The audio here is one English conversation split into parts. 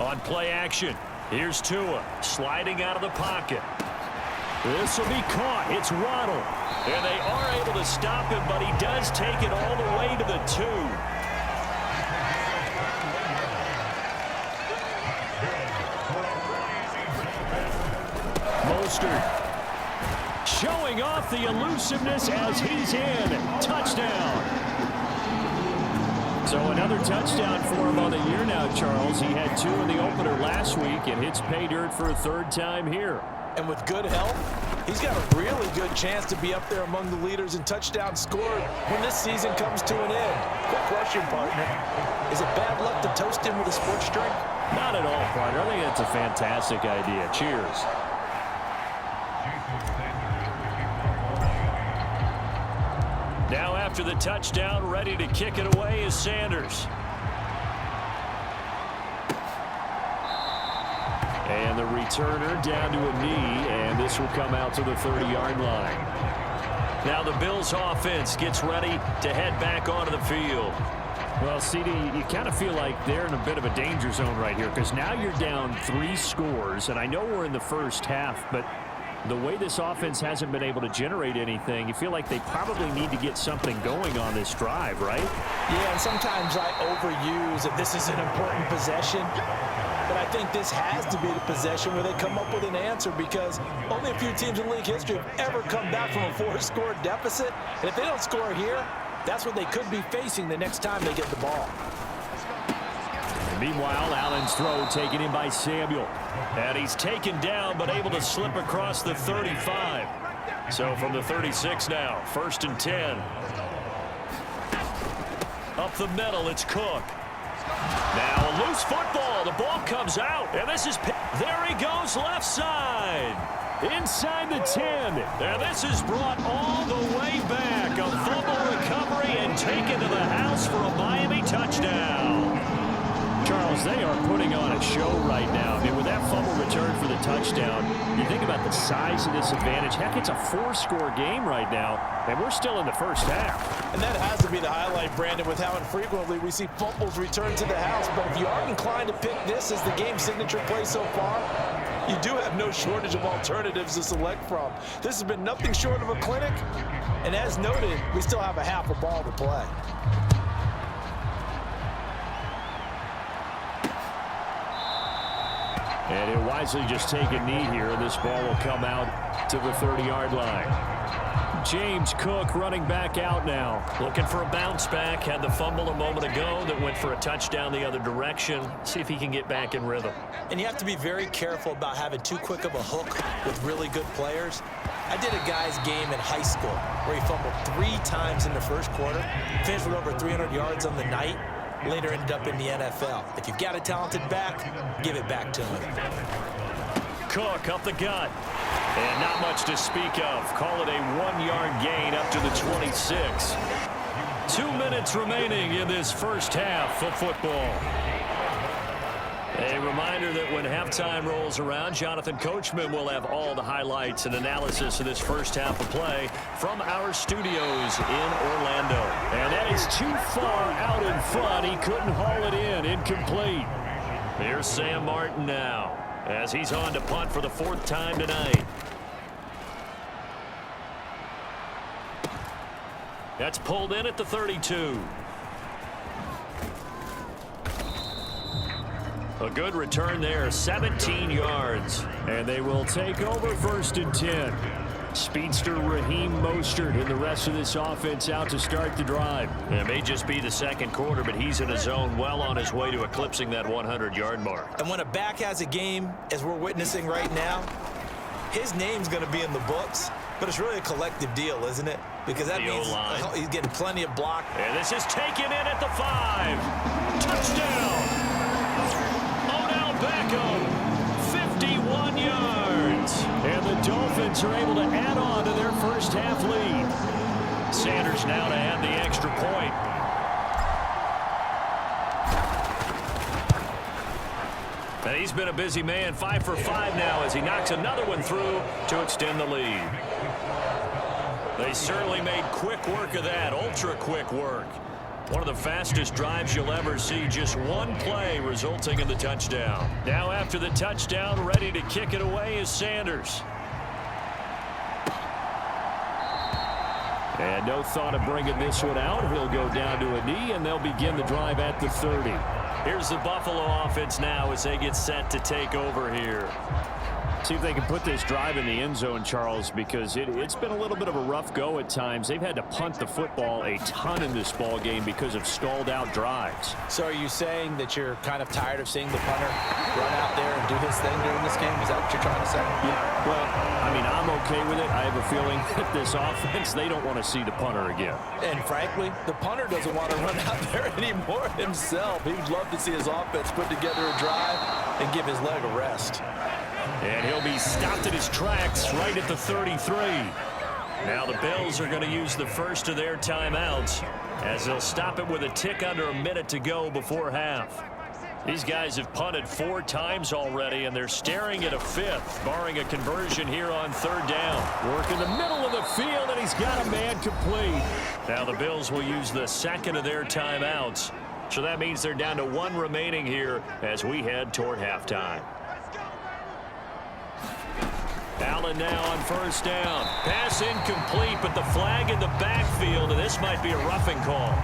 On play action, here's Tua sliding out of the pocket. This will be caught. It's Waddle. And they are able to stop him, but he does take it all the way to the 2. Mostert showing off the elusiveness as he's in. Touchdown. So another touchdown for him on the year now, Charles. He had 2 in the opener last week and hits pay dirt for a 3rd time here. And with good health, he's got a really good chance to be up there among the leaders in touchdowns scored when this season comes to an end. Quick question, partner. Is it bad luck to toast him with a sports drink? Not at all, partner. I think that's a fantastic idea. Cheers. Now after the touchdown, ready to kick it away is Sanders. And the returner down to a knee, and this will come out to the 30-yard line. Now the Bills offense gets ready to head back onto the field. Well, CD, you kind of feel like they're in a bit of a danger zone right here because now you're down 3 scores, and I know we're in the first half, but the way this offense hasn't been able to generate anything, you feel like they probably need to get something going on this drive, right? Yeah, and sometimes I overuse that this is an important possession. But I think this has to be the possession where they come up with an answer because only a few teams in league history have ever come back from a 4-score deficit. And if they don't score here, that's what they could be facing the next time they get the ball. Meanwhile, Allen's throw taken in by Samuel. And he's taken down but able to slip across the 35. So from the 36 now, 1st and 10. Up the middle, it's Cook. Now a loose football. The ball comes out. And this is... There he goes left side. Inside the 10. And this is brought all the way back. A fumble recovery and taken to the house for a Miami touchdown. Charles, they are putting on a show right now. I mean, with that fumble return for the touchdown, you think about the size of this advantage. Heck, it's a 4-score game right now, and we're still in the first half. And that has to be the highlight, Brandon, with how infrequently we see fumbles return to the house. But if you are inclined to pick this as the game signature play so far, you do have no shortage of alternatives to select from. This has been nothing short of a clinic, and as noted, we still have a half a ball to play. And he'll wisely just take a knee here, and this ball will come out to the 30-yard line. James Cook running back out now. Looking for a bounce back. Had the fumble a moment ago that went for a touchdown the other direction. See if he can get back in rhythm. And you have to be very careful about having too quick of a hook with really good players. I did a guy's game in high school where he fumbled 3 times in the first quarter, finished with over 300 yards on the night, later ended up in the NFL. If you've got a talented back, give it back to him. Cook up the gut. And not much to speak of. Call it a 1-yard gain up to the 26. 2 minutes remaining in this first half of football. A reminder that when halftime rolls around, Jonathan Coachman will have all the highlights and analysis of this first half of play from our studios in Orlando. And that is too far out in front. He couldn't haul it in. Incomplete. Here's Sam Martin now as he's on to punt for the 4th time tonight. That's pulled in at the 32. A good return there, 17 yards. And they will take over 1st and 10. Speedster Raheem Mostert and the rest of this offense out to start the drive. It may just be the second quarter, but he's in a zone well on his way to eclipsing that 100-yard mark. And when a back has a game, as we're witnessing right now, his name's going to be in the books. But it's really a collective deal, isn't it? Because that means he's getting plenty of block. And this is taken in at the 5. Touchdown! Beckham, 51 yards. And the Dolphins are able to add on to their first half lead. Sanders now to add the extra point. And he's been a busy man, 5 for 5 now as he knocks another one through to extend the lead. They certainly made quick work of that, ultra quick work. One of the fastest drives you'll ever see. Just one play resulting in the touchdown. Now after the touchdown, ready to kick it away is Sanders. And no thought of bringing this one out. He'll go down to a knee, and they'll begin the drive at the 30. Here's the Buffalo offense now as they get set to take over here. See if they can put this drive in the end zone, Charles, because it's been a little bit of a rough go at times. They've had to punt the football a ton in this ball game because of stalled out drives. So are you saying that you're kind of tired of seeing the punter run out there and do his thing during this game? Is that what you're trying to say? Yeah, well, I mean, I'm okay with it. I have a feeling that this offense, they don't want to see the punter again. And frankly, the punter doesn't want to run out there anymore himself. He would love to see his offense put together a drive and give his leg a rest. And he'll be stopped in his tracks right at the 33. Now the Bills are going to use the first of their timeouts as they'll stop it with a tick under a minute to go before half. These guys have punted 4 times already, and they're staring at a 5th, barring a conversion here on 3rd down. Work in the middle of the field, and he's got a man complete. Now the Bills will use the second of their timeouts. So that means they're down to 1 remaining here as we head toward halftime. Allen now on 1st down. Pass incomplete, but the flag in the backfield, and this might be a roughing call.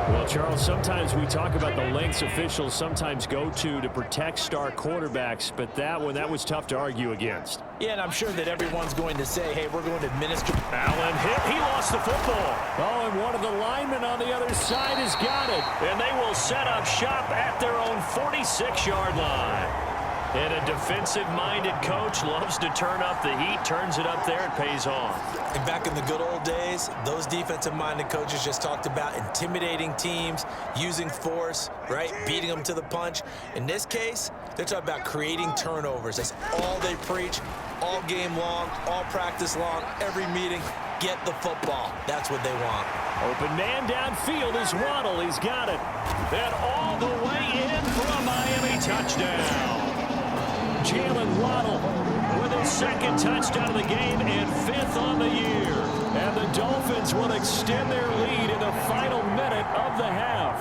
Well, Charles, sometimes we talk about the lengths officials sometimes go to protect star quarterbacks, but that one, that was tough to argue against. Yeah, and I'm sure that everyone's going to say, hey, we're going to administer. Allen hit. He lost the football. Oh, and one of the linemen on the other side has got it. And they will set up shop at their own 46-yard line. And a defensive-minded coach loves to turn up the heat, turns it up there, and pays off. And back in the good old days, those defensive-minded coaches just talked about intimidating teams, using force, right, beating them to the punch. In this case, they're talking about creating turnovers. That's all they preach, all game long, all practice long, every meeting. Get the football. That's what they want. Open man downfield is Waddle. He's got it. And all the way in for a Miami touchdown. Jalen Waddle with his 2nd touchdown of the game and 5th on the year. And the Dolphins will extend their lead in the final minute of the half.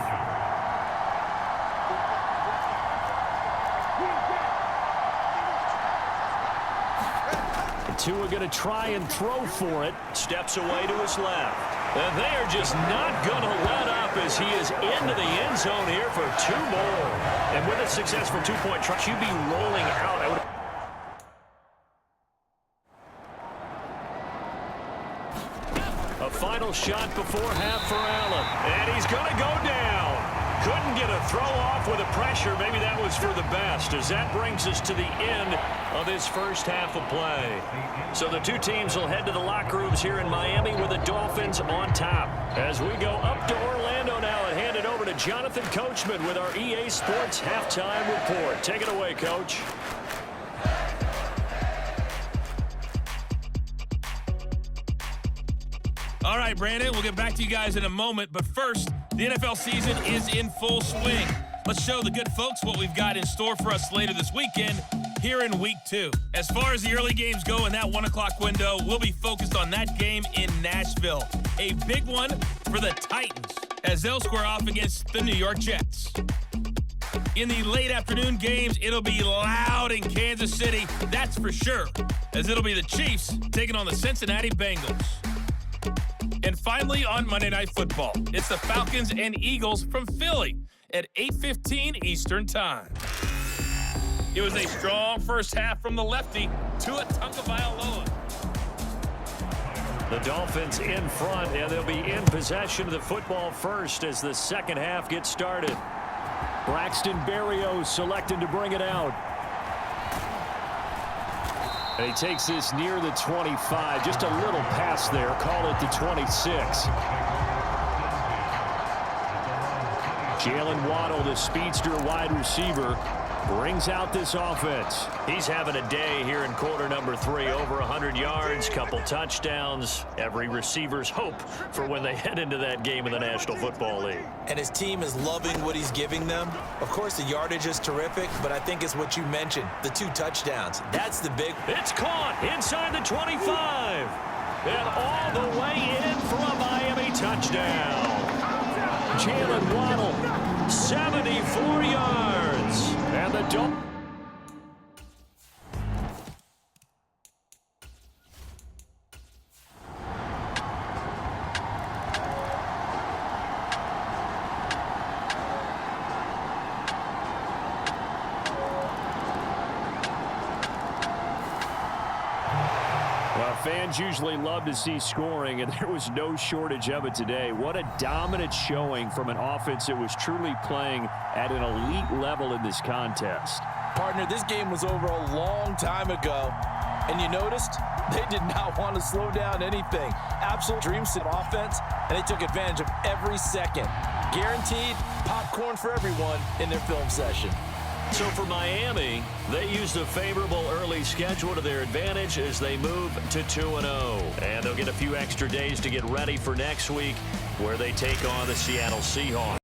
And Tua going to try and throw for it. Steps away to his left. And they are just not going to let up as he is into the end zone here for 2 more. And with a successful 2-point try, QB rolling out. A final shot before half for Allen. And he's going to go down. Couldn't get a throw off with the pressure. Maybe that was for the best, as that brings us to the end of this first half of play. So the 2 teams will head to the locker rooms here in Miami with the Dolphins on top. As we go up to Orlando now and hand it over to Jonathan Coachman with our EA Sports Halftime Report. Take it away, Coach. All right, Brandon, we'll get back to you guys in a moment. But first, the NFL season is in full swing. Let's show the good folks what we've got in store for us later this weekend here in Week 2. As far as the early games go in that 1 o'clock window, we'll be focused on that game in Nashville. A big one for the Titans as they'll square off against the New York Jets. In the late afternoon games, it'll be loud in Kansas City, that's for sure, as it'll be the Chiefs taking on the Cincinnati Bengals. And finally, on Monday Night Football, it's the Falcons and Eagles from Philly at 8:15 Eastern Time. It was a strong first half from the lefty, Tua Tagovailoa. The Dolphins in front, and they'll be in possession of the football first as the second half gets started. Braxton Berrios selected to bring it out. And he takes this near the 25. Just a little pass there. Call it the 26. Jalen Waddle, the speedster wide receiver. brings out this offense. He's having a day here in quarter number 3. Over 100 yards, couple touchdowns. Every receiver's hope for when they head into that game in the National Football League. And his team is loving what he's giving them. Of course, the yardage is terrific, but I think it's what you mentioned, the 2 touchdowns. That's the big... It's caught inside the 25. And all the way in for a Miami touchdown. Jalen Waddle, 74 yards. And the Dolphins. Fans usually love to see scoring, and there was no shortage of it today. What a dominant showing from an offense that was truly playing at an elite level in this contest. Partner, this game was over a long time ago, and you noticed they did not want to slow down anything. Absolute dream set offense, and they took advantage of every second. Guaranteed popcorn for everyone in their film session. So for Miami, they used a favorable early schedule to their advantage as they move to 2-0. And they'll get a few extra days to get ready for next week, where they take on the Seattle Seahawks.